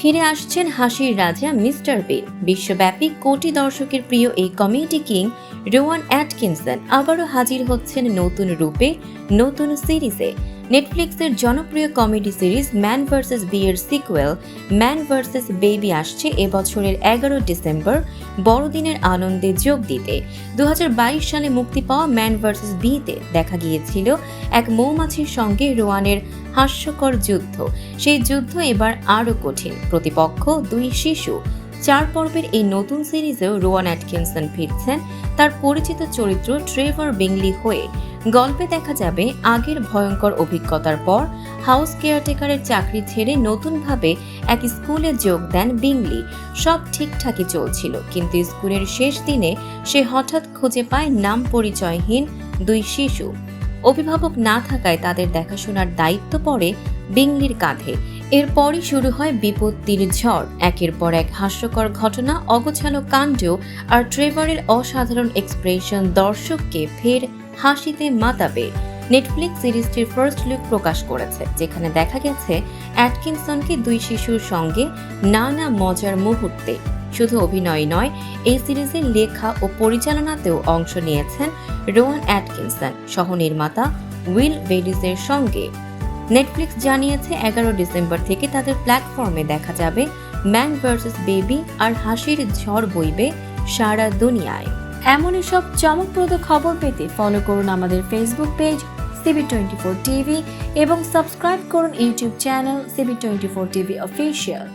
ফিরে আসছেন হাসির রাজা মিস্টার বিন। বিশ্বব্যাপী কোটি দর্শকের প্রিয় এই কমেডি কিং রোয়ান অ্যাটকিনসন আবারও হাজির হচ্ছেন নতুন রূপে, নতুন সিরিজে। নেটফ্লিক্সের জনপ্রিয় comedy series man versus bee এর সিকুয়েল ম্যান ভার্সেস বেবি আসছে এবছরের 11 ডিসেম্বর বড়দিনের আনন্দে যোগ দিতে। 2022 সালে মুক্তি পাওয়া ম্যান ভার্সেস বিতে দেখা গিয়েছিল এক মৌমাছির সঙ্গে রোয়ানের হাস্যকর যুদ্ধ। সেই যুদ্ধ এবার আরও কঠিন, প্রতিপক্ষ দুই শিশু। 4 পর্বের এই নতুন সিরিজেও রোয়ান অ্যাটকিনসন ফিরছেন তার পরিচিত চরিত্র ট্রেভর বিংলি হয়ে। গল্পে দেখা যাবে আগের ভয়ঙ্কর অভিজ্ঞতার পর হাউস কেয়ারটেকারের চাকরি ছেড়ে নতুনভাবে এক স্কুলে যোগ দেন বিংলি। সব ঠিকঠাকই চলছিল, কিন্তু স্কুলের শেষ দিনে সে হঠাৎ খুঁজে পায় নাম পরিচয়হীন দুই শিশু। অভিভাবক না থাকায় তাদের দেখাশোনার দায়িত্ব পড়ে বিংলির কাঁধে। এরপরই শুরু হয় বিপত্তির ঝড়, একের পর এক হাস্যকর ঘটনা, অগোছালো কাণ্ড আর ট্রেভারের অসাধারণ এক্সপ্রেশন দর্শককে ফের হাসিতে মাতাবে। নেটফ্লিক্স সিরিজটির ফার্স্ট লুক প্রকাশ করেছে, যেখানে দেখা গেছে অ্যাটকিনসনকে দুই শিশুর সঙ্গে নানা মজার মুহূর্তে। শুধু অভিনয় নয়, এই সিরিজের লেখা ও পরিচালনাতেও অংশ নিয়েছেন রোয়ান অ্যাটকিনসন সহ নির্মাতা উইল বেলিজের সঙ্গে। নেটফ্লিক্স জানিয়েছে 11 ডিসেম্বর থেকে তাদের প্ল্যাটফর্মে দেখা যাবে ম্যান ভার্সেস বেবি, আর হাসির ঝড় বইবে সারা দুনিয়ায়। এমনই সব চমকপ্রদ খবর পেতে ফলো করুন আমাদের ফেসবুক পেজ CB24 TV এবং সাবস্ক্রাইব করুন YouTube channel CB24 TV official.